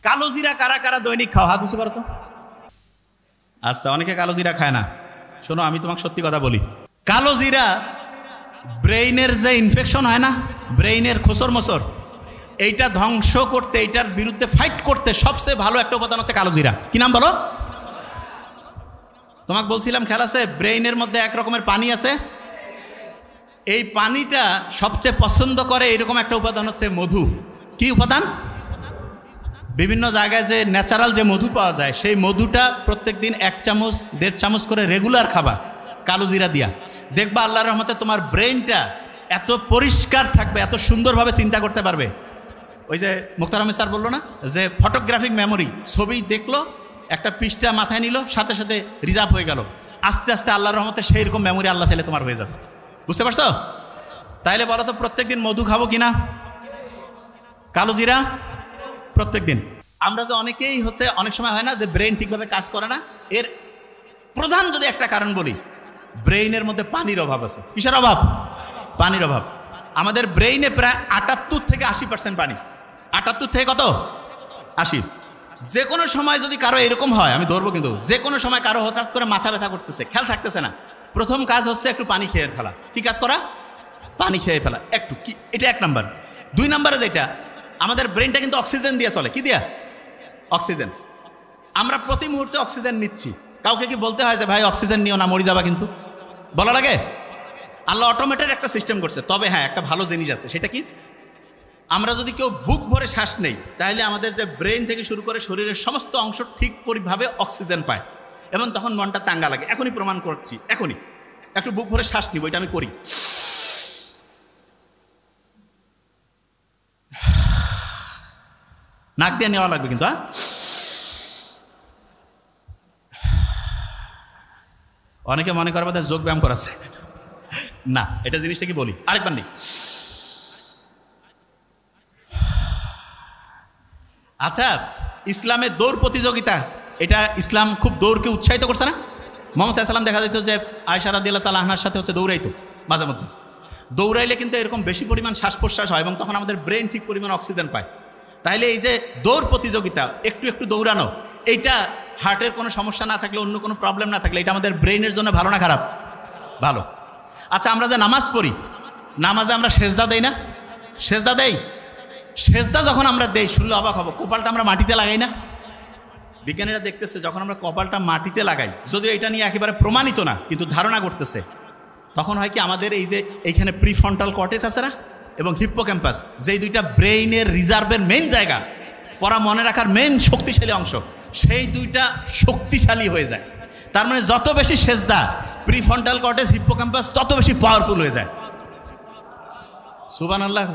কালো জিরা কারা কারা দৈনিক খাও? হাত উঁচু করো তো। আচ্ছা, অনেকে কালো জিরা খায় না। শোনো, আমি তোমাকে সত্যি কথা বলি, কালো জিরা ব্রেইনের যে ইনফেকশন হয় না, ব্রেইনের খোসর মোসর, এইটা ধ্বংস করতে, এইটার বিরুদ্ধে ফাইট করতে সবচেয়ে ভালো একটা উপাদান হচ্ছে কালো জিরা। কি নাম বলো? তোমাকে বলছিলাম খেয়াল আছে, ব্রেইনের মধ্যে এক রকমের পানি আছে, এই পানিটা সবচেয়ে পছন্দ করে এরকম একটা উপাদান হচ্ছে মধু। কি উপাদান? বিভিন্ন জায়গায় যে ন্যাচারাল যে মধু পাওয়া যায়, সেই মধুটা প্রত্যেক দিন 1 চামচ 1.5 চামচ করে রেগুলার খাবা কালো জিরা দিয়া। দেখবা আল্লাহর রহমতে তোমার ব্রেইনটা এত পরিষ্কার থাকবে, এত সুন্দরভাবে চিন্তা করতে পারবে। ওই যে মুখতার আহমেদ স্যার বললো না যে ফটোগ্রাফিক মেমোরি, ছবি দেখলো, একটা পৃষ্ঠা মাথায় নিল, সাথে সাথে রিজার্ভ হয়ে গেল। আস্তে আস্তে আল্লাহর রহমতে সেই রকম মেমোরি আল্লাহ চাইলে তোমার হয়ে যাবে। বুঝতে পারছো? তাইলে বলো তো, প্রত্যেক দিন মধু খাবো কিনা? কালো জিরা প্রত্যেক দিন। আমরা যে অনেকেই হচ্ছে, অনেক সময় হয় না যে ব্রেইন ঠিকভাবে কাজ করে না, এর প্রধান যদি একটা কারণ বলি, ব্রেইনের মধ্যে পানির অভাব আছে। কিসের অভাব? পানির অভাব। আমাদের ব্রেইনে প্রায় 78 থেকে 80% পানি। 78 থেকে কত? 80। যে কোনো সময় যদি কারো এরকম হয়, আমি ধরবো কিন্তু, যে কোনো সময় কারো হঠাৎ করে মাথা ব্যথা করতেছে, খেয়াল থাকতেছে না, প্রথম কাজ হচ্ছে একটু পানি খেয়ে ফেলা। কি কাজ করা? পানি খেয়ে ফেলা একটু। কি এটা 1 নাম্বার। 2 নাম্বারে যেটা, আমাদের ব্রেইনটা কিন্তু অক্সিজেন দিয়ে চলে। কি দিয়া? অক্সিজেন। আমরা প্রতি মুহূর্তে অক্সিজেন নিচ্ছি। কাউকে কি বলতে হয় যে ভাই অক্সিজেন নিও না, মরে যাবা? কিন্তু বলা লাগে? আল্লাহ অটোমেটেড একটা সিস্টেম করছে। তবে হ্যাঁ, একটা ভালো জিনিস আছে। সেটা কি? আমরা যদি কেউ বুক ভরে শ্বাস নেই, তাহলে আমাদের যে ব্রেইন থেকে শুরু করে শরীরের সমস্ত অংশ ঠিক পরিভাবে অক্সিজেন পায়, এবং তখন মনটা চাঙ্গা লাগে। এখনই প্রমাণ করছি, এখনই একটু বুক ভরে শ্বাস নিব, এটা আমি করি। নাক দিয়ে নেওয়া লাগবে কিন্তু। অনেকে মনে করবে তাদের যোগ ব্যায়াম করাচ্ছে না, এটা জিনিসটা কি বলি আরেকবার নেই। আচ্ছা, ইসলামের দৌড় প্রতিযোগিতা, এটা ইসলাম খুব দৌড়কে উৎসাহিত করছে না? মুহাম্মদ সাল্লাল্লাহু আলাইহি ওয়াসাল্লাম দেখা যেত যে আয়েশা রাদিয়াল্লাহু তাআলা আনহার সাথে হচ্ছে দৌড়াইতো মাঝে মধ্যে। দৌড়াইলে কিন্তু এরকম বেশি পরিমাণ শ্বাস প্রশ্বাস হয়, এবং তখন আমাদের ব্রেন ঠিক পরিমাণ অক্সিজেন পায়। তাইলে এই যে দৌড় প্রতিযোগিতা, একটু একটু দৌড়ানো, এইটা হার্টের কোনো সমস্যা না থাকলে, অন্য কোনো প্রবলেম না থাকলে, এটা আমাদের ব্রেইনের জন্য ভালো না খারাপ? ভালো। আচ্ছা, আমরা যে নামাজ পড়ি, নামাজে আমরা সেজদা দেই না? সেজদা দেই। সেজদা যখন আমরা দেই, শুনলে অবাক হবো, কপালটা আমরা মাটিতে লাগাই না? বিজ্ঞানীরা দেখতেছে, যখন আমরা কপালটা মাটিতে লাগাই, যদিও এটা নিয়ে একেবারে প্রমাণিত না, কিন্তু ধারণা করতেছে, তখন হয় কি, আমাদের এই যে এইখানে প্রিফ্রন্টাল কর্টেক্স আছে না, এবং হিপ্পোক্যাম্পাস, যেই দুইটা ব্রেইনের রিজার্ভের মেইন জায়গা, পড়া মনে রাখার মেইন শক্তিশালী অংশ, সেই দুইটা শক্তিশালী হয়ে যায়। তার মানে যত বেশি সেজদা, প্রিফ্রন্টাল কর্টেক্স, হিপ্পোক্যাম্পাস তত বেশি পাওয়ারফুল হয়ে যায়। সুবহানাল্লাহ।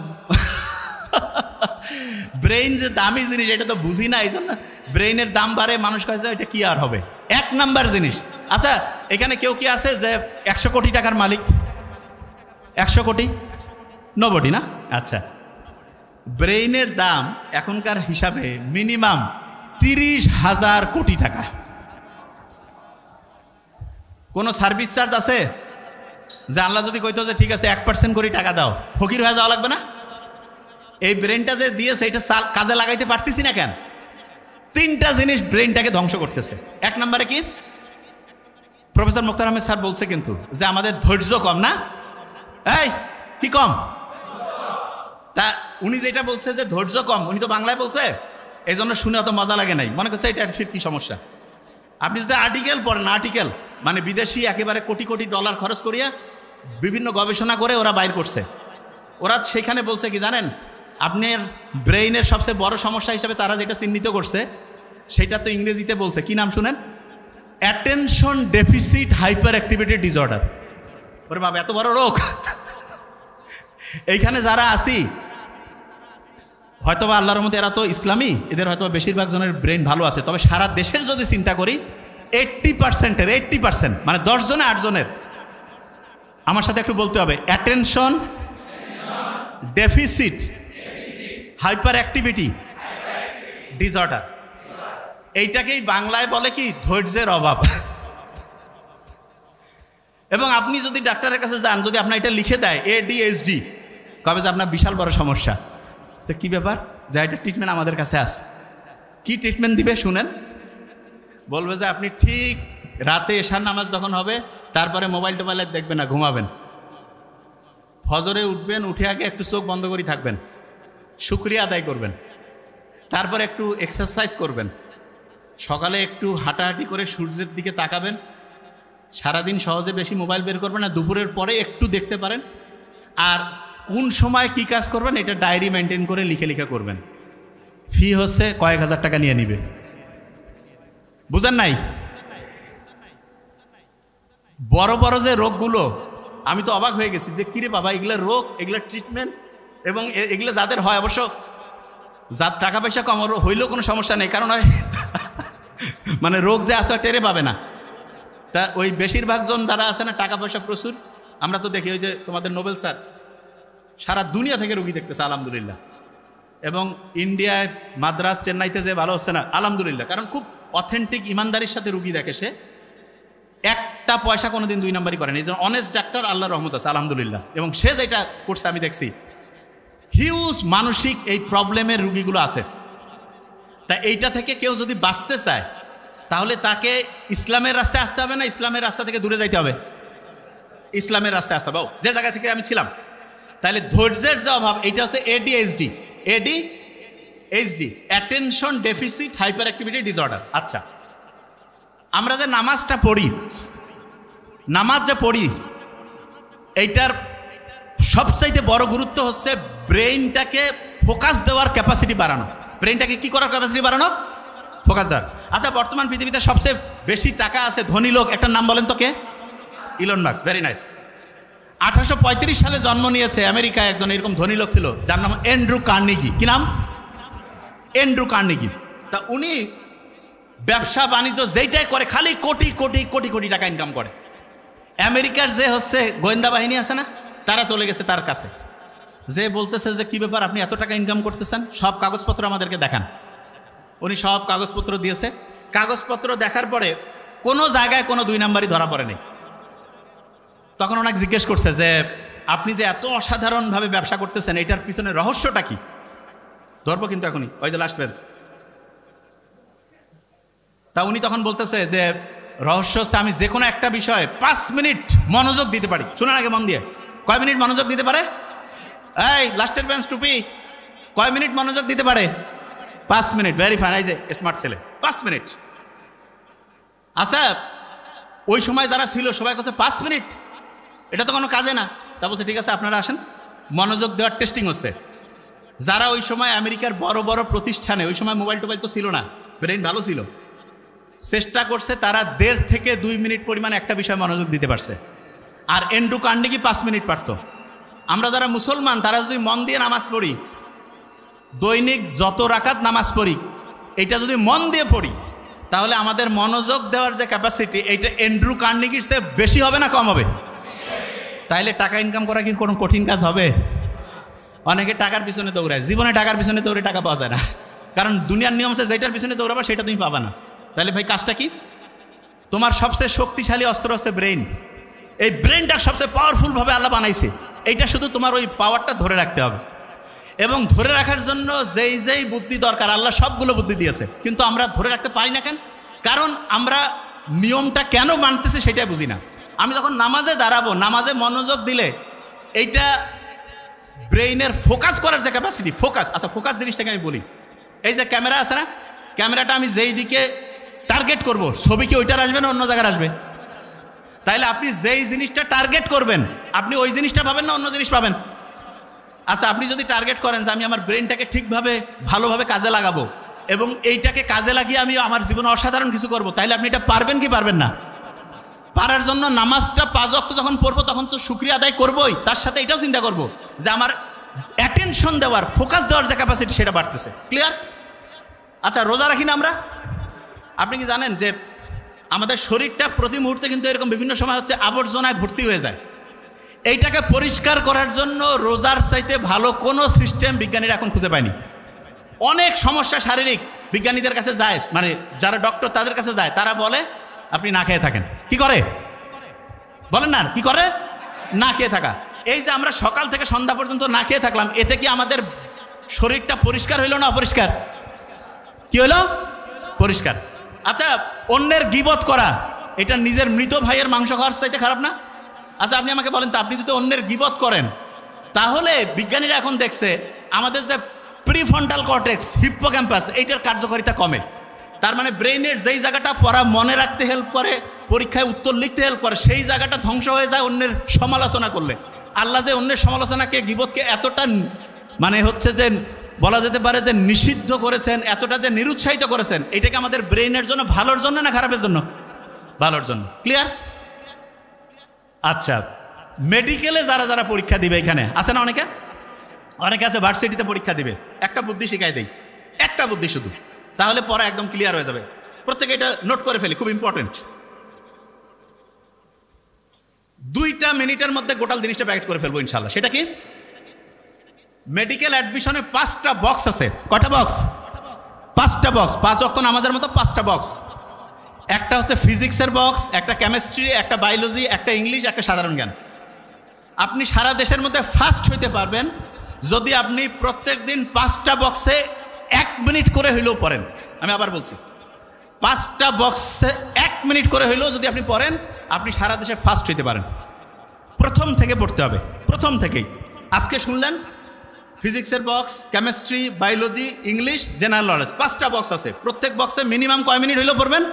ব্রেইন যে দামি জিনিস, এটা তো বুঝি না, এই জন্য ব্রেইনের দাম বাড়ে, মানুষ কাছে এটা কি আর হবে। 1 নাম্বার জিনিস। আচ্ছা, এখানে কেউ কি আছে যে 100 কোটি টাকার মালিক? 100 কোটি? নবডি না? আচ্ছা, ব্রেইনের দাম এখনকার হিসাবে মিনিমাম 30,000 কোটি টাকা। কোনো সার্ভিস চার্জ আছে? যে আল্লাহ যদি কইতো যে ঠিক আছে 1% করে টাকা দাও, ফকির হয়ে যাওয়া লাগবে না? এই ব্রেনটা যে দিয়েছে, এটা কাজে লাগাইতে পারতেছি না কেন? 3টা জিনিস ব্রেনটাকে ধ্বংস করতেছে। 1 নম্বরে কি? প্রফেসর মুখতার আহমেদ স্যার বলছে কিন্তু যে আমাদের ধৈর্য কম না? এই কি কম? তা উনি যেটা বলছে যে ধৈর্য কম, উনি তো বাংলায় বলছে, এই জন্য শুনে অত মজা লাগে নাই, মনে করছে এটা ফির কি সমস্যা। আপনি যদি আর্টিকেল পড়েন, আর্টিকেল মানে বিদেশি একেবারে কোটি কোটি ডলার খরচ করিয়া বিভিন্ন গবেষণা করে ওরা বাইর করছে, ওরা সেখানে বলছে কি জানেন, আপনার ব্রেইনের সবচেয়ে বড় সমস্যা হিসাবে তারা যেটা চিহ্নিত করছে, সেটা তো ইংরেজিতে বলছে, কি নাম শুনেন? Attention deficit hyperactivity disorder. ওরে বাবা, এত বড় রোগ! এইখানে যারা আছি, হয়তোবা আল্লাহর মধ্যে এরা তো ইসলামী, এদের হয়তো বেশিরভাগ জনের ব্রেন ভালো আছে, তবে সারা দেশের যদি চিন্তা করি 80% মানে 10 জনে 8 জনের, আমার সাথে একটু বলতে হবে, attention deficit hyperactivity disorder. এইটাকেই বাংলায় বলে কি? ধৈর্যের অভাব। এবং আপনি যদি ডাক্তারের কাছে যান, যদি আপনার এটা লিখে দেয় ADHD, কবে যে আপনার বিশাল বড় সমস্যা। কি ব্যাপার? যে এটা ট্রিটমেন্ট আমাদের কাছে আছে। কি ট্রিটমেন্ট দিবে শুনেন। বলবে যে আপনি ঠিক রাতে এশার নামাজ যখন হবে তারপরে মোবাইল টোবাইল দেখবেন না, ঘুমাবেন। ফজরে উঠবেন, উঠে আগে একটু চোখ বন্ধ করে থাকবেন, শুকরিয়া আদায় করবেন, তারপর একটু এক্সারসাইজ করবেন, সকালে একটু হাঁটাহাঁটি করে সূর্যের দিকে তাকাবেন, সারাদিন সহজে বেশি মোবাইল বের করবেন না, দুপুরের পরে একটু দেখতে পারেন, আর কোন সময় কি কাজ করবেন এটা ডায়েরি মেনটেন করে লিখে লিখে করবেন। ফি হচ্ছে কয়েক হাজার টাকা নিয়ে নিবে, বুঝেন নাই? বড় বড় যে রোগগুলো, আমি তো অবাক হয়ে গেছি যে কিরে বাবা, এগুলোর রোগ, এগুলোর ট্রিটমেন্ট, এবং এগুলো যাদের হয়, অবশ্য যার টাকা পয়সা কম হইলেও কোনো সমস্যা নেই, কারণ মানে রোগ যে আসলে টেরে পাবে না। তা ওই বেশিরভাগ জন যারা আছে না, টাকা পয়সা প্রচুর, আমরা তো দেখি ওই যে তোমাদের নোবেল স্যার সারা দুনিয়া থেকে রুগী দেখতেছে আলহামদুলিল্লাহ, এবং ইন্ডিয়ায় মাদ্রাস চেন্নাইতে যে ভালো হচ্ছে না আলহামদুলিল্লাহ, কারণ খুব অথেন্টিক ইমানদারির সাথে রুগী দেখে, সে একটা পয়সা কোনোদিন দুই নম্বরই করেন, এই জন্য অনেস্ট ডাক্তার, আল্লাহর রহমত আছে আলহামদুলিল্লাহ। এবং সে যেটা করছে আমি দেখছি, হিউজ মানসিক এই প্রবলেমের রুগীগুলো আছে। তা এইটা থেকে কেউ যদি বাঁচতে চায় তাহলে তাকে ইসলামের রাস্তায় আসতে হবে না ইসলামের রাস্তা থেকে দূরে যাইতে হবে? ইসলামের রাস্তায় আসতে হবে। যে জায়গা থেকে আমি ছিলাম, তাহলে ধৈর্যের যে অভাব, এইটা হচ্ছে ADHD, attention deficit hyperactivity disorder. আচ্ছা, আমরা যে নামাজটা পড়ি, নামাজ যে পড়ি, এইটার সবচাইতে বড় গুরুত্ব হচ্ছে ব্রেইনটাকে ফোকাস দেওয়ার ক্যাপাসিটি বাড়ানো। ব্রেইনটাকে কি করার ক্যাপাসিটি বাড়ানো? ফোকাস দেওয়ার। আচ্ছা, বর্তমান পৃথিবীতে সবচেয়ে বেশি টাকা আছে ধনী লোক, একটা নাম বলেন তো, কে? Elon Musk. Very nice. 1835 সালে জন্ম নিয়েছে আমেরিকায় একজন এরকম ধনী লোক ছিল, যার নাম অ্যান্ড্রু কার্নেগি। কি নাম? Andrew Carnegie. তা উনি ব্যবসা বাণিজ্য যেইটাই করে খালি কোটি কোটি কোটি কোটি টাকা ইনকাম করে। আমেরিকার যে হচ্ছে গোয়েন্দা বাহিনী আছে না, তারা চলে গেছে তার কাছে, যে বলতেছে যে কি ব্যাপার, আপনি এত টাকা ইনকাম করতেছেন, সব কাগজপত্র আমাদেরকে দেখান। উনি সব কাগজপত্র দিয়েছে। কাগজপত্র দেখার পরে কোনো জায়গায় কোনো দুই নাম্বারই ধরা পড়েনি। তখন ওনাকে জিজ্ঞেস করছে যে আপনি যে এত অসাধারণভাবে ব্যবসা করতেছেন, এটার পিছনে রহস্যটা কি? ধরবো কিন্তু এখনই, ওই যে লাস্ট পেজ। তা উনি তখন বলতেছে যে রহস্য হচ্ছে আমি যে কোনো একটা বিষয়ে 5 মিনিট মনোযোগ দিতে পারি। শুনুন আগে মন দিয়ে, কয় মিনিট মনোযোগ দিতে পারে? এই লাস্টের বেঞ্চ টুপি, কয় মিনিট মনোযোগ দিতে পারে? 5 মিনিট। ভেরি ফাইন, এই যে স্মার্ট ছেলে, 5 মিনিট। আচ্ছা, ওই সময় যারা ছিল সবাই কাছে 5 মিনিট, এটা তো কোনো কাজে না। তা বলছে ঠিক আছে, আপনারা আসেন, মনোযোগ দেওয়ার টেস্টিং হচ্ছে। যারা ওই সময় আমেরিকার বড় বড় প্রতিষ্ঠানে, ওই সময় মোবাইল টোবাইল তো ছিল না, ব্রেন ভালো ছিল, চেষ্টা করছে, তারা 1.5 থেকে 2 মিনিট পরিমাণ একটা বিষয়ে মনোযোগ দিতে পারছে। আর অ্যান্ড্রু কার্নেগি 5 মিনিট পারত। আমরা যারা মুসলমান, তারা যদি মন দিয়ে নামাজ পড়ি, দৈনিক যত রাকাত নামাজ পড়ি, এটা যদি মন দিয়ে পড়ি, তাহলে আমাদের মনোযোগ দেওয়ার যে ক্যাপাসিটি, এইটা অ্যান্ড্রু কার্নেগির চেয়ে বেশি হবে না কম হবে? তাইলে টাকা ইনকাম করা কি কোনো কঠিন কাজ হবে? অনেকে টাকার পিছনে দৌড়ায়, জীবনে টাকার পিছনে দৌড়ে টাকা পাওয়া যায় না, কারণ দুনিয়ার নিয়ম আছে, যেটার পিছনে দৌড়াবা সেটা তুমি পাবা না। তাহলে ভাই কাজটা কি? তোমার সবচেয়ে শক্তিশালী অস্ত্র হচ্ছে ব্রেইন। এই ব্রেইনটা সবচেয়ে পাওয়ারফুলভাবে আল্লাহ বানাইছে, এইটা শুধু তোমার ওই পাওয়ারটা ধরে রাখতে হবে। এবং ধরে রাখার জন্য যেই যেই বুদ্ধি দরকার, আল্লাহ সবগুলো বুদ্ধি দিয়েছে, কিন্তু আমরা ধরে রাখতে পারি না কেন? কারণ আমরা নিয়মটা কেন মানতেছি সেটাই বুঝি না। আমি যখন নামাজে দাঁড়াবো, নামাজে মনোযোগ দিলে এইটা ব্রেইনের ফোকাস করার যে ক্যাপাসিটি, ফোকাস। আচ্ছা, ফোকাস জিনিসটাকে আমি বলি, এই যে ক্যামেরা আছে না, ক্যামেরাটা আমি যেই দিকে টার্গেট করব, ছবি কি ওইটার আসবে না অন্য জায়গায় আসবে? তাইলে আপনি যেই জিনিসটা টার্গেট করবেন, আপনি ওই জিনিসটা পাবেন না অন্য জিনিস পাবেন? আচ্ছা, আপনি যদি টার্গেট করেন যে আমি আমার ব্রেনটাকে ঠিকভাবে ভালোভাবে কাজে লাগাবো এবং এইটাকে কাজে লাগিয়ে আমি আমার জীবনে অসাধারণ কিছু করব, তাইলে আপনি এটা পারবেন কি পারবেন না? পারার জন্য নামাজটা 5 ওয়াক্ত যখন পড়বো তখন তো শুকরিয়া আদায় করবোই, তার সাথে এটাও চিন্তা করব যে আমার অ্যাটেনশন দেওয়ার, ফোকাস দেওয়ার যে ক্যাপাসিটি সেটা বাড়তেছে। ক্লিয়ার? আচ্ছা, রোজা রাখি না আমরা? আপনি কি জানেন যে আমাদের শরীরটা প্রতি মুহূর্তে কিন্তু এরকম বিভিন্ন সময় হচ্ছে আবর্জনায় ভর্তি হয়ে যায়। এইটাকে পরিষ্কার করার জন্য রোজার চাইতে ভালো কোনো সিস্টেম বিজ্ঞানীরা এখন খুঁজে পায়নি। অনেক সমস্যা শারীরিক বিজ্ঞানীদের কাছে যায়, মানে যারা ডক্টর তাদের কাছে যায়, তারা বলে আপনি না খেয়ে থাকেন। কি করে বলেন না? কি করে? না খেয়ে থাকা। এই যে আমরা সকাল থেকে সন্ধ্যা পর্যন্ত না খেয়ে থাকলাম, এতে কি আমাদের শরীরটা পরিষ্কার হইল না অপরিষ্কার? কি হলো? পরিষ্কার। আচ্ছা, অন্যের গীবত করা এটা নিজের মৃত ভাইয়ের মাংস খাওয়ার চাইতে খারাপ না? আচ্ছা আপনি আমাকে বলেন তো, আপনি যদি অন্যের গীবত করেন তাহলে বিজ্ঞানীরা এখন দেখছে আমাদের যে প্রিফ্রন্টাল কর্টেক্স, হিপ্পোক্যাম্পাস, এইটার কার্যকারিতা কমে। তার মানে ব্রেইনের যেই জায়গাটা পড়া মনে রাখতে হেল্প করে, পরীক্ষায় উত্তর লিখতে হেল্প করে, সেই জায়গাটা ধ্বংস হয়ে যায় অন্যের সমালোচনা করলে। আল্লাহ যে অন্যের সমালোচনাকে, গীবতকে এতটা মানে হচ্ছে যে বলা যেতে পারে যে নিষিদ্ধ করেছেন, এতটা যে নিরুৎসাহিত করেছেন, এটাকে আমাদের ব্রেইনের জন্য ভালোর জন্য না খারাপের জন্য? ভালোর জন্য। ক্লিয়ার? আচ্ছা, মেডিকেলে যারা যারা পরীক্ষা দিবে, এখানে আছে না অনেকে? অনেকে আছে ভার্সিটিতে পরীক্ষা দিবে। একটা বুদ্ধি শিখাই দেই, একটা বুদ্ধি শুধু, তাহলে পরে একদম ক্লিয়ার হয়ে যাবে। প্রত্যেকে এটা নোট করে ফেলি, খুব ইম্পর্টেন্ট। 2 মিনিটের মধ্যে গোটাল জিনিসটা প্যাকেট করে ফেলবো ইনশাল্লাহ। সেটা কি? মেডিকেল অ্যাডমিশনে 5টা বক্স আছে। কয়টা বক্স? 5টা বক্স। 5 ওয়াক্ত নামাজের মতো 5টা বক্স। একটা হচ্ছে ফিজিক্সের বক্স, একটা কেমিস্ট্রি, একটা বায়োলজি, একটা ইংলিশ, একটা সাধারণ জ্ঞান। আপনি সারা দেশের মধ্যে ফার্স্ট হইতে পারবেন যদি আপনি প্রত্যেক দিন 5টা বক্সে 1 মিনিট করে হইলেও পড়েন। আমি আবার বলছি, 5টা বক্সে 1 মিনিট করে হইলেও যদি আপনি পড়েন, আপনি সারা দেশে ফার্স্ট হইতে পারেন। প্রথম থেকে পড়তে হবে, প্রথম থেকেই। আজকে শুনলেন ফিজিক্সের box, chemistry, biology, English, general knowledge, 5টা বক্স আছে। প্রত্যেক বক্সে মিনিমাম কয় মিনিট হইলেও পড়বেন?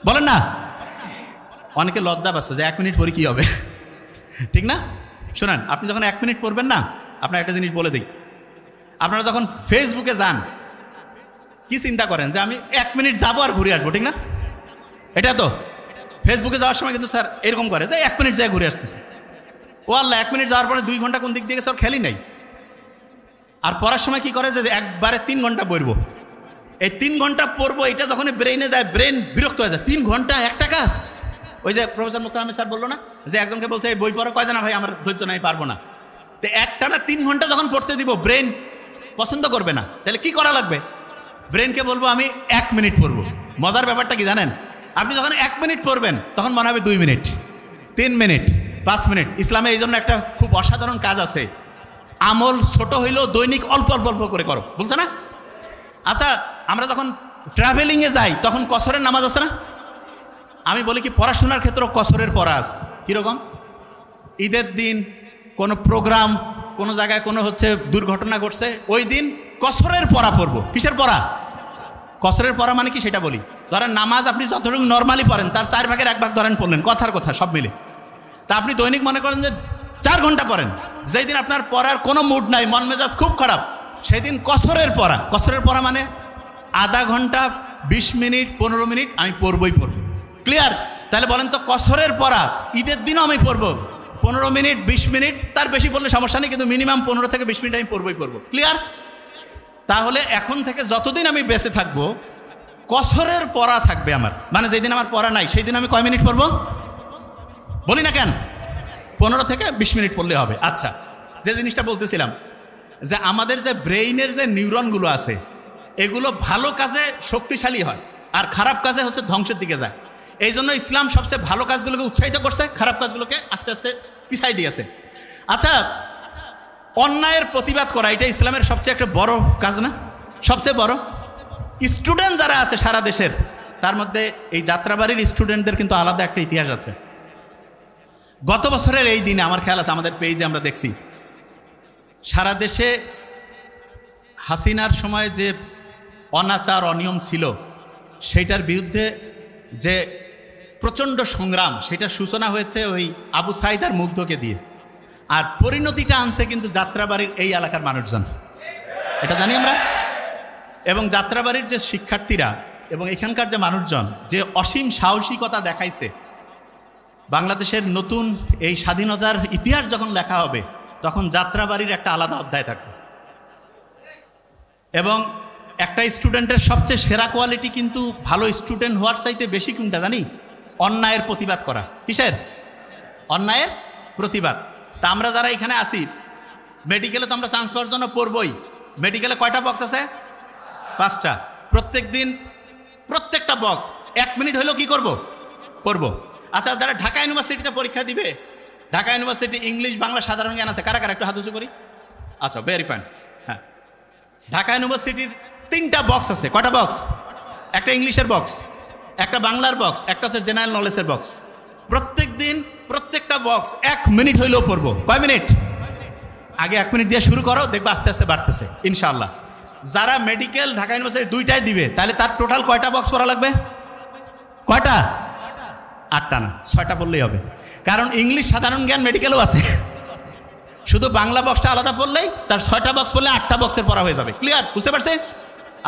বলেন না। অনেকে লজ্জা পাচ্ছে যে 1 মিনিট পরে কি হবে, ঠিক না? শোনেন, আপনি যখন 1 মিনিট পড়বেন না, আপনার একটা জিনিস বলে দিই। আপনারা যখন ফেসবুকে যান, কি চিন্তা করেন যে আমি 1 মিনিট যাবো আর ঘুরে আসবো, ঠিক না? এটা তো ফেসবুকে যাওয়ার সময় কিন্তু স্যার এরকম করে যে 1 মিনিট যায় ঘুরে আসতেছে। ও আল্লাহ, 1 মিনিট যাওয়ার পরে 2 ঘন্টা কোন দিক দিয়ে গেছে ওর খেয়ালই নেই। আর পড়ার সময় কি করে যে একবারে 3 ঘন্টা পড়বো। এই 3 ঘন্টা পড়বো, এটা যখন ব্রেইনে দেয়, ব্রেন বিরক্ত হয়ে যায়। 3 ঘন্টা একটা কাজ। ওই যে প্রফেসর মুক্তার আহমেদ স্যার বললো না যে একজনকে বলছে এই বই পড়ো, কয় না ভাই আমার ধৈর্য নাই, পারবো না। তো একটানা 3 ঘন্টা যখন পড়তে দিব, ব্রেন পছন্দ করবে না। তাহলে কি করা লাগবে? ব্রেনকে বলবো আমি 1 মিনিট পড়বো। মজার ব্যাপারটা কি জানেন? আপনি যখন 1 মিনিট পড়বেন তখন মনে হবে 2 মিনিট, 3 মিনিট, 5 মিনিট। ইসলামে এই জন্য একটা খুব অসাধারণ কাজ আছে, আমল ছোট হইলেও দৈনিক অল্প অল্প অল্প করে করো, বলছে না? আচ্ছা, আমরা যখন ট্রাভেলিংয়ে যাই তখন কসরের নামাজ আছে না? আমি বলি কি, পড়াশোনার ক্ষেত্রেও কসরের পড়া আছে। কীরকম? ঈদের দিন কোনো প্রোগ্রাম, কোনো জায়গায় কোনো হচ্ছে দুর্ঘটনা ঘটছে, ওই দিন কসরের পড়া পড়বো। কিসের পড়া? কসরের পড়া মানে কি সেটা বলি। ধরেন নামাজ আপনি যতটুকু নর্মালি পড়েন তার 4 ভাগের 1 ভাগ ধরেন পড়লেন, কথার কথা সব মিলে। তা আপনি দৈনিক মনে করেন যে 4 ঘন্টা পড়েন। যেই দিন আপনার পড়ার কোনো মুড নাই, মন মেজাজ খুব খারাপ, সেই দিন কসরের পড়া। কসরের পড়া মানে আধা ঘন্টা, 20 মিনিট, 15 মিনিট আমি পড়বই পড়বো। ক্লিয়ার? তাহলে বলেন তো, কসরের পড়া ঈদের দিনও আমি পড়বো 15 মিনিট, 20 মিনিট, তার বেশি পড়লে সমস্যা নেই, কিন্তু মিনিমাম 15 থেকে 20 মিনিট আমি পড়বই পড়বো। ক্লিয়ার? তাহলে এখন থেকে যতদিন আমি বেঁচে থাকবো কসরের পড়া থাকবে আমার। মানে যেদিন আমার পড়া নাই সেই দিন আমি কয় মিনিট পড়বো? বলি না কেন, 15 থেকে 20 মিনিট পড়লে হবে। আচ্ছা, যে জিনিসটা বলতেছিলাম যে আমাদের যে ব্রেইনের যে নিউরনগুলো আছে, এগুলো ভালো কাজে শক্তিশালী হয় আর খারাপ কাজে হচ্ছে ধ্বংসের দিকে যায়। এই জন্য ইসলাম সবচেয়ে ভালো কাজগুলোকে উৎসাহিত করছে, খারাপ কাজগুলোকে আস্তে আস্তে পিছাই দিয়েছে। আচ্ছা, অন্যায়ের প্রতিবাদ করা এটা ইসলামের সবচেয়ে একটা বড় কাজ না? সবচেয়ে বড়। স্টুডেন্ট যারা আছে সারা দেশের, তার মধ্যে এই যাত্রাবাড়ির স্টুডেন্টদের কিন্তু আলাদা একটা ইতিহাস আছে। গত বছরের এই দিনে আমার খেয়াল আছে, আমাদের পেজে আমরা দেখছি সারা দেশে হাসিনার সময় যে অনাচার অনিয়ম ছিল সেইটার বিরুদ্ধে যে প্রচণ্ড সংগ্রাম, সেটার সূচনা হয়েছে ওই আবু সাইদ আর মুগ্ধকে দিয়ে। আর পরিণতিটা আনছে কিন্তু যাত্রাবাড়ির এই এলাকার মানুষজন, এটা জানি আমরা। এবং যাত্রাবাড়ির যে শিক্ষার্থীরা এবং এখানকার যে মানুষজন যে অসীম সাহসিকতা দেখাইছে, বাংলাদেশের নতুন এই স্বাধীনতার ইতিহাস যখন লেখা হবে তখন যাত্রাবাড়ির একটা আলাদা অধ্যায় থাকবে। এবং একটা স্টুডেন্টের সবচেয়ে সেরা কোয়ালিটি কিন্তু ভালো স্টুডেন্ট হওয়ার চাইতে বেশি কোনটা জানি? অন্যায়ের প্রতিবাদ করা। কিসের? অন্যায়ের প্রতিবাদ। তা আমরা যারা এখানে আসি, মেডিকেলে তো আমরা চান্স পাওয়ার জন্য পড়বই। মেডিকেলে কয়টা বক্স আছে? 5টা। প্রত্যেক দিন প্রত্যেকটা বক্স 1 মিনিট হলেও কি করব? পড়বো। আচ্ছা, যারা ঢাকা ইউনিভার্সিটিতে পরীক্ষা দিবে, ঢাকা ইউনিভার্সিটি ইংলিশ, বাংলা, সাধারণ জ্ঞান আছে কারা কারা? একটু হাত উঁচু করি। আচ্ছা, ভেরি ফাইন। হ্যাঁ, ঢাকা ইউনিভার্সিটির 3টা বক্স আছে। কয়টা বক্স? একটা ইংলিশের বক্স, একটা বাংলার বক্স, একটা হচ্ছে জেনারেল নলেজের বক্স। প্রত্যেক দিন প্রত্যেকটা বক্স 1 মিনিট হইলেও পড়বো। কয় মিনিট? আগে 1 মিনিট দিয়ে শুরু করো, দেখবে আস্তে আস্তে বাড়তেছে ইনশাআল্লাহ। যারা মেডিকেল ঢাকা ইউনিভার্সিটি 2টাই দিবে, তাহলে তার টোটাল কয়টা বক্স পড়া লাগবে? কয়টা? 8টা না, 6টা পড়লেই হবে। কারণ ইংলিশ সাধারণ জ্ঞান মেডিকেলও আছে, শুধু বাংলা বক্সটা আলাদা পড়লেই তার 6টা বক্স পড়লে 8টা বক্সের পড়া হয়ে যাবে। ক্লিয়ার? বুঝতে পারছে?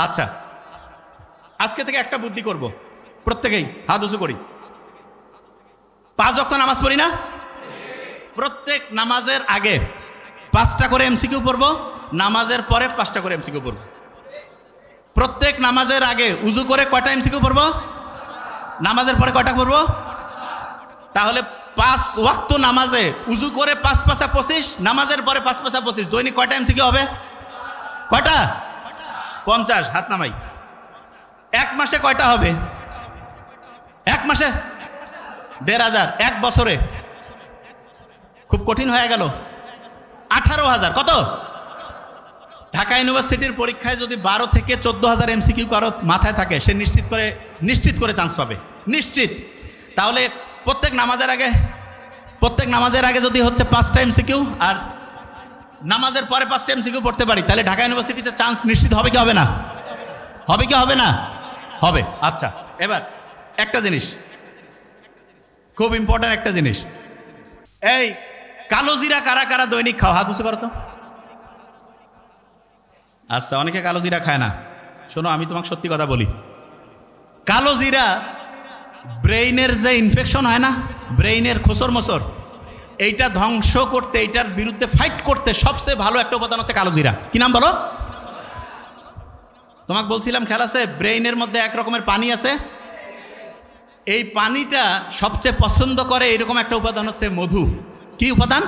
আচ্ছা, আজকে থেকে একটা বুদ্ধি করব, প্রত্যেকেই হাত উঁচু করি। 5 ওয়াক্ত নামাজ পড়ি না? প্রত্যেক নামাজের আগে 5টা করে এমসিকিউ পড়বো, নামাজের পরে 5টা করে এমসিকিউ পড়বো। প্রত্যেক নামাজের আগে উজু করে কয়টা এমসিকিউ পড়বো? নামাজের পরে কয়টা পড়বো? তাহলে 5 ওয়াক্ত নামাজে উজু করে 5 5 25, নামাজের পরে 5 5 25, দৈনিক কয়টা এমসিকিউ হবে? কয়টা? 50। হাত নামাই। 1 মাসে কয়টা হবে? 1 মাসে 1500। 1 বছরে খুব কঠিন হয়ে গেল, 18,000। কত? ঢাকা ইউনিভার্সিটির পরীক্ষায় যদি 12 থেকে 14,000 এমসিকিউ কারো মাথায় থাকে, সে নিশ্চিত করে চান্স পাবে, নিশ্চিত। তাহলে প্রত্যেক নামাজের আগে যদি হচ্ছে 5টা এমসিকিউ আর নামাজের পরে 5টা এমসিকিউ পড়তে পারি, তাহলে ঢাকা ইউনিভার্সিটিতে চান্স নিশ্চিত হবে কি হবে না? হবে কি হবে না? হবে। আচ্ছা, এবার একটা জিনিস, খুব ইম্পর্টেন্ট একটা জিনিস, এই কালো জিরা কারা কারা দৈনিক খাও? হাত উঁচু করো তো। আচ্ছা, অনেকে কালো জিরা খায় না। শোনো, আমি তোমাকে সত্যি কথা বলি, কালো জিরা ব্রেইনের যে ইনফেকশন হয় না, ব্রেইনের খোসর মোসর, এইটা ধ্বংস করতে, এইটার বিরুদ্ধে ফাইট করতে সবচেয়ে ভালো একটা উপাদান হচ্ছে কালো জিরা। কি নাম বলো? তোমাকে বলছিলাম খেয়াল আছে, ব্রেইনের মধ্যে 1 রকমের পানি আছে। এই পানিটা সবচেয়ে পছন্দ করে এরকম একটা উপাদান হচ্ছে মধু। কি উপাদান?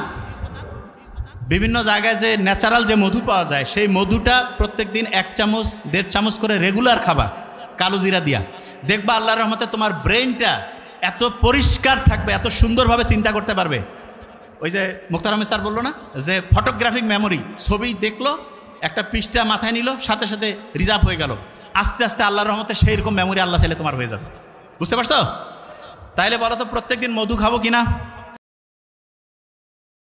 বিভিন্ন জায়গায় যে ন্যাচারাল যে মধু পাওয়া যায়, সেই মধুটা প্রত্যেক দিন 1 চামচ 1.5 চামচ করে রেগুলার খাবা কালো জিরা দিয়া। দেখবা আল্লাহর রহমতে তোমার ব্রেইনটা এত পরিষ্কার থাকবে, এত সুন্দরভাবে চিন্তা করতে পারবে। ওই যে মুক্তার আহমেদ স্যার বললো না যে ফটোগ্রাফিক মেমোরি, ছবি দেখলো, একটা পৃষ্ঠা মাথায় নিল, সাথে সাথে রিজার্ভ হয়ে গেল। আস্তে আস্তে আল্লাহর রহমতে সেই রকম মেমোরি আল্লাহ চাইলে তোমার হয়ে যাবে। বুঝতে পারছো? তাইলে বলো তো প্রত্যেক দিন মধু খাবো কিনা?